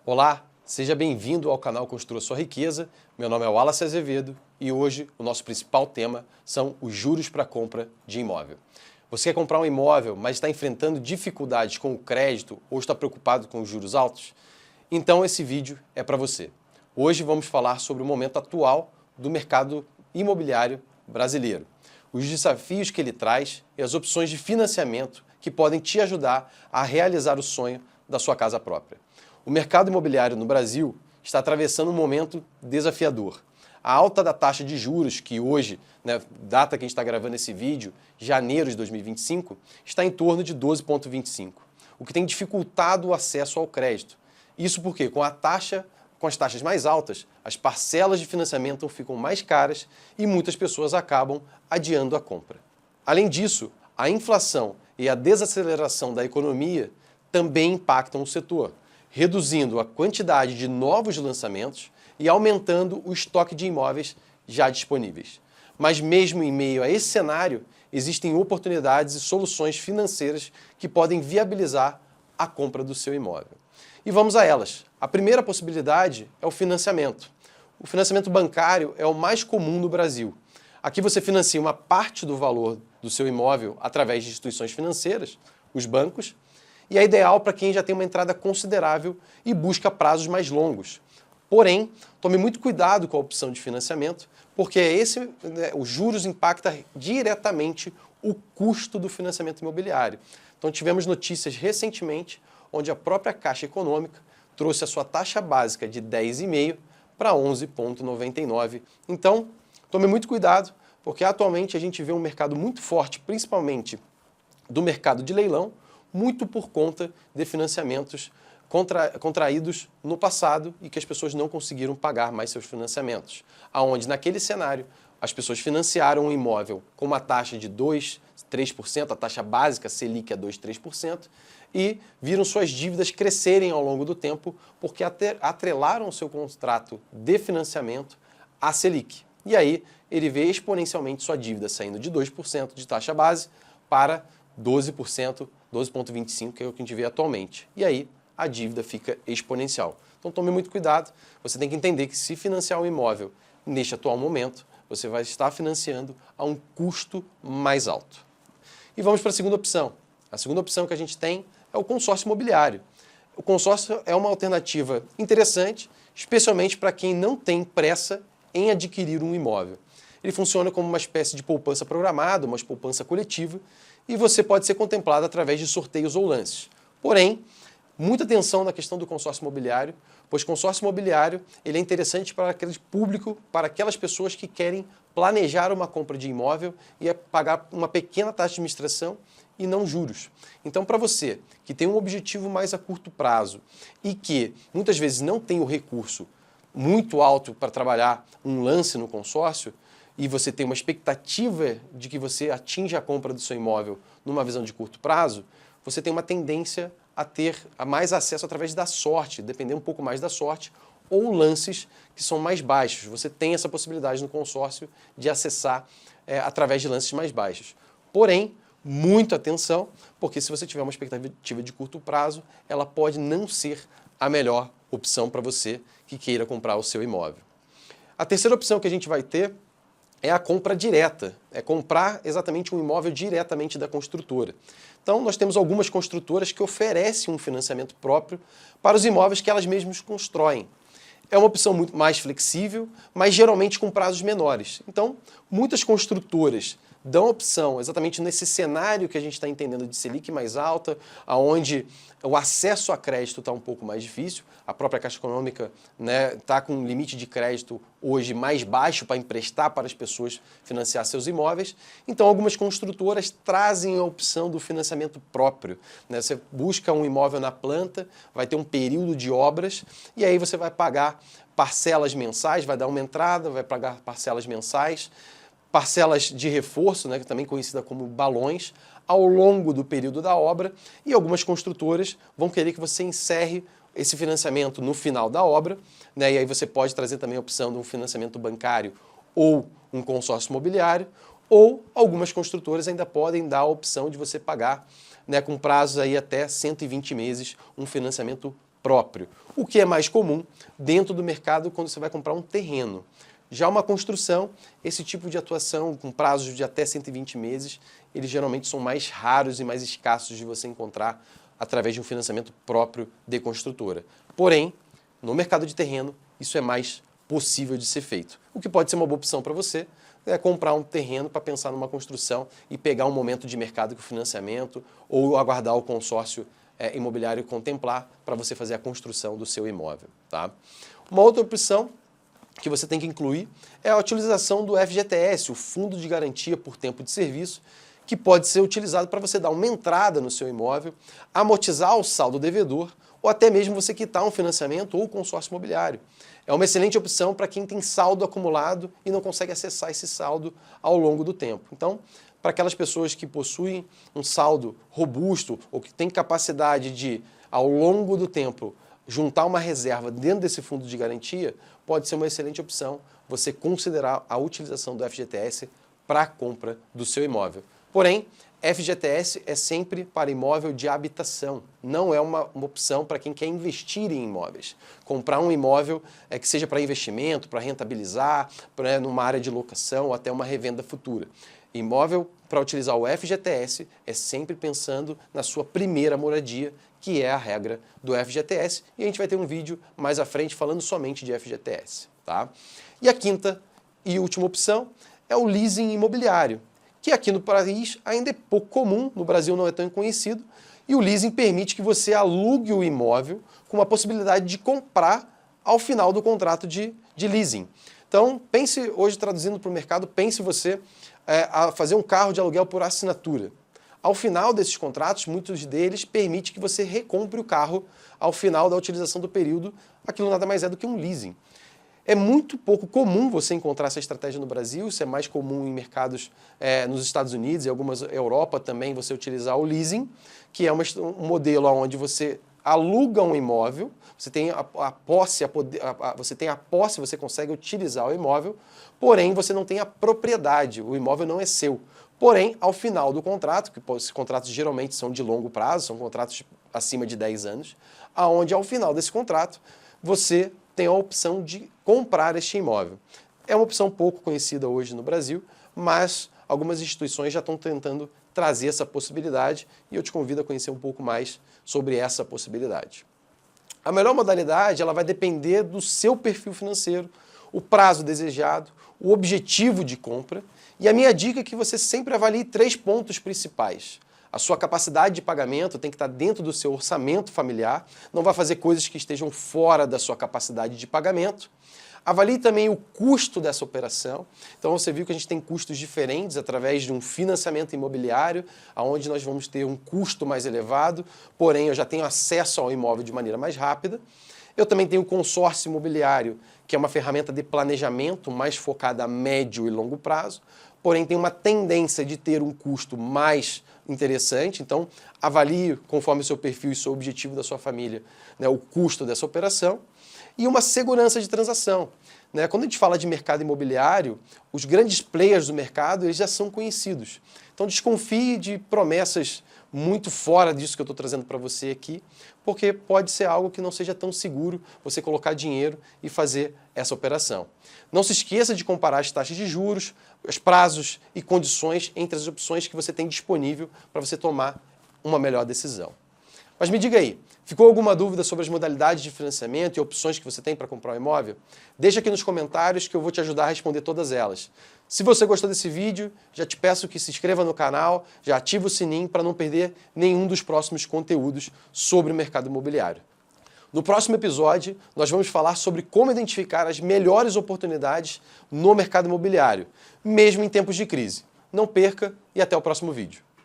Olá, seja bem-vindo ao canal Construa Sua Riqueza. Meu nome é Wallace Azevedo e hoje o nosso principal tema são os juros para compra de imóvel. Você quer comprar um imóvel, mas está enfrentando dificuldades com o crédito ou está preocupado com os juros altos? Então esse vídeo é para você. Hoje vamos falar sobre o momento atual do mercado imobiliário brasileiro, os desafios que ele traz e as opções de financiamento que podem te ajudar a realizar o sonho da sua casa própria. O mercado imobiliário no Brasil está atravessando um momento desafiador. A alta da taxa de juros, que hoje, data que a gente está gravando esse vídeo, janeiro de 2025, está em torno de 12,25%, o que tem dificultado o acesso ao crédito. Isso porque com as taxas mais altas, as parcelas de financiamento ficam mais caras e muitas pessoas acabam adiando a compra. Além disso, a inflação e a desaceleração da economia também impactam o setor, reduzindo a quantidade de novos lançamentos e aumentando o estoque de imóveis já disponíveis. Mas mesmo em meio a esse cenário, existem oportunidades e soluções financeiras que podem viabilizar a compra do seu imóvel. E vamos a elas. A primeira possibilidade é o financiamento. O financiamento bancário é o mais comum no Brasil. Aqui você financia uma parte do valor do seu imóvel através de instituições financeiras, os bancos, e é ideal para quem já tem uma entrada considerável e busca prazos mais longos. Porém, tome muito cuidado com a opção de financiamento, porque os juros impactam diretamente o custo do financiamento imobiliário. Então tivemos notícias recentemente onde a própria Caixa Econômica trouxe a sua taxa básica de 10,5% para 11,99%. Então, tome muito cuidado, porque atualmente a gente vê um mercado muito forte, principalmente do mercado de leilão, muito por conta de financiamentos contraídos no passado e que as pessoas não conseguiram pagar mais seus financiamentos. Aonde, naquele cenário, as pessoas financiaram um imóvel com uma taxa de 2%, 3%, a taxa básica Selic é 2%, 3%, e viram suas dívidas crescerem ao longo do tempo porque atrelaram o seu contrato de financiamento à Selic. E aí ele vê exponencialmente sua dívida saindo de 2% de taxa base para 12%, 12,25%, que é o que a gente vê atualmente. E aí a dívida fica exponencial. Então tome muito cuidado, você tem que entender que se financiar um imóvel neste atual momento, você vai estar financiando a um custo mais alto. E vamos para a segunda opção. A segunda opção que a gente tem é o consórcio imobiliário. O consórcio é uma alternativa interessante, especialmente para quem não tem pressa em adquirir um imóvel. Ele funciona como uma espécie de poupança programada, uma poupança coletiva, e você pode ser contemplado através de sorteios ou lances. Porém, muita atenção na questão do consórcio imobiliário, pois consórcio imobiliário ele é interessante para aquele público, para aquelas pessoas que querem planejar uma compra de imóvel e pagar uma pequena taxa de administração e não juros. Então, para você que tem um objetivo mais a curto prazo e que muitas vezes não tem o recurso muito alto para trabalhar um lance no consórcio, e você tem uma expectativa de que você atinja a compra do seu imóvel numa visão de curto prazo, você tem uma tendência a ter mais acesso através da sorte, depender um pouco mais da sorte, ou lances que são mais baixos. Você tem essa possibilidade no consórcio de acessar através de lances mais baixos. Porém, muita atenção, porque se você tiver uma expectativa de curto prazo, ela pode não ser a melhor opção para você que queira comprar o seu imóvel. A terceira opção que a gente vai ter é a compra direta, é comprar exatamente um imóvel diretamente da construtora. Então, nós temos algumas construtoras que oferecem um financiamento próprio para os imóveis que elas mesmas constroem. É uma opção muito mais flexível, mas geralmente com prazos menores. Então, muitas construtoras dão opção exatamente nesse cenário que a gente está entendendo de Selic mais alta, onde o acesso a crédito está um pouco mais difícil. A própria Caixa Econômica está com um limite de crédito hoje mais baixo para emprestar para as pessoas financiar seus imóveis. Então, algumas construtoras trazem a opção do financiamento próprio. Você busca um imóvel na planta, vai ter um período de obras e aí você vai pagar parcelas mensais, vai dar uma entrada, vai pagar parcelas mensais, parcelas de reforço, também conhecida como balões, ao longo do período da obra, e algumas construtoras vão querer que você encerre esse financiamento no final da obra, e aí você pode trazer também a opção de um financiamento bancário ou um consórcio imobiliário, ou algumas construtoras ainda podem dar a opção de você pagar com prazos aí até 120 meses um financiamento próprio, o que é mais comum dentro do mercado quando você vai comprar um terreno. Já uma construção, esse tipo de atuação com prazos de até 120 meses, eles geralmente são mais raros e mais escassos de você encontrar através de um financiamento próprio de construtora. Porém, no mercado de terreno, isso é mais possível de ser feito. O que pode ser uma boa opção para você é comprar um terreno para pensar numa construção e pegar um momento de mercado com financiamento ou aguardar o consórcio imobiliário contemplar para você fazer a construção do seu imóvel. Tá? Uma outra opção que você tem que incluir é a utilização do FGTS, o Fundo de Garantia por Tempo de Serviço, que pode ser utilizado para você dar uma entrada no seu imóvel, amortizar o saldo devedor ou até mesmo você quitar um financiamento ou consórcio imobiliário. É uma excelente opção para quem tem saldo acumulado e não consegue acessar esse saldo ao longo do tempo. Então, para aquelas pessoas que possuem um saldo robusto ou que têm capacidade de, ao longo do tempo, juntar uma reserva dentro desse fundo de garantia, pode ser uma excelente opção você considerar a utilização do FGTS para a compra do seu imóvel. Porém, FGTS é sempre para imóvel de habitação, não é uma opção para quem quer investir em imóveis. Comprar um imóvel que seja para investimento, para rentabilizar, numa área de locação ou até uma revenda futura. Imóvel para utilizar o FGTS é sempre pensando na sua primeira moradia, que é a regra do FGTS, e a gente vai ter um vídeo mais à frente falando somente de FGTS. Tá? E a quinta e última opção é o leasing imobiliário, que aqui no país ainda é pouco comum, no Brasil não é tão conhecido, e o leasing permite que você alugue o imóvel com a possibilidade de comprar ao final do contrato de leasing. Então, pense, hoje traduzindo para o mercado, pense você a fazer um carro de aluguel por assinatura. Ao final desses contratos, muitos deles permitem que você recompre o carro ao final da utilização do período, aquilo nada mais é do que um leasing. É muito pouco comum você encontrar essa estratégia no Brasil, isso é mais comum em mercados nos Estados Unidos e algumas Europa também, você utilizar o leasing, que é um modelo onde você aluga um imóvel, você tem a posse, você consegue utilizar o imóvel, porém você não tem a propriedade, o imóvel não é seu. Porém, ao final do contrato, que esses contratos geralmente são de longo prazo, são contratos acima de 10 anos, aonde ao final desse contrato você tem a opção de comprar este imóvel. É uma opção pouco conhecida hoje no Brasil, mas algumas instituições já estão tentando trazer essa possibilidade e eu te convido a conhecer um pouco mais sobre essa possibilidade. A melhor modalidade ela vai depender do seu perfil financeiro, o prazo desejado, o objetivo de compra e a minha dica é que você sempre avalie 3 pontos principais. A sua capacidade de pagamento tem que estar dentro do seu orçamento familiar, não vai fazer coisas que estejam fora da sua capacidade de pagamento. Avalie também o custo dessa operação. Então você viu que a gente tem custos diferentes através de um financiamento imobiliário, onde nós vamos ter um custo mais elevado, porém eu já tenho acesso ao imóvel de maneira mais rápida. Eu também tenho o consórcio imobiliário, que é uma ferramenta de planejamento mais focada a médio e longo prazo, porém tem uma tendência de ter um custo mais interessante, então avalie conforme o seu perfil e o seu objetivo da sua família, né, o custo dessa operação e uma segurança de transação. Né? Quando a gente fala de mercado imobiliário, os grandes players do mercado eles já são conhecidos. Então desconfie de promessas muito fora disso que eu estou trazendo para você aqui, porque pode ser algo que não seja tão seguro você colocar dinheiro e fazer essa operação. Não se esqueça de comparar as taxas de juros, os prazos e condições entre as opções que você tem disponível para você tomar uma melhor decisão. Mas me diga aí, ficou alguma dúvida sobre as modalidades de financiamento e opções que você tem para comprar um imóvel? Deixa aqui nos comentários que eu vou te ajudar a responder todas elas. Se você gostou desse vídeo, já te peço que se inscreva no canal, já ativa o sininho para não perder nenhum dos próximos conteúdos sobre o mercado imobiliário. No próximo episódio, nós vamos falar sobre como identificar as melhores oportunidades no mercado imobiliário, mesmo em tempos de crise. Não perca e até o próximo vídeo.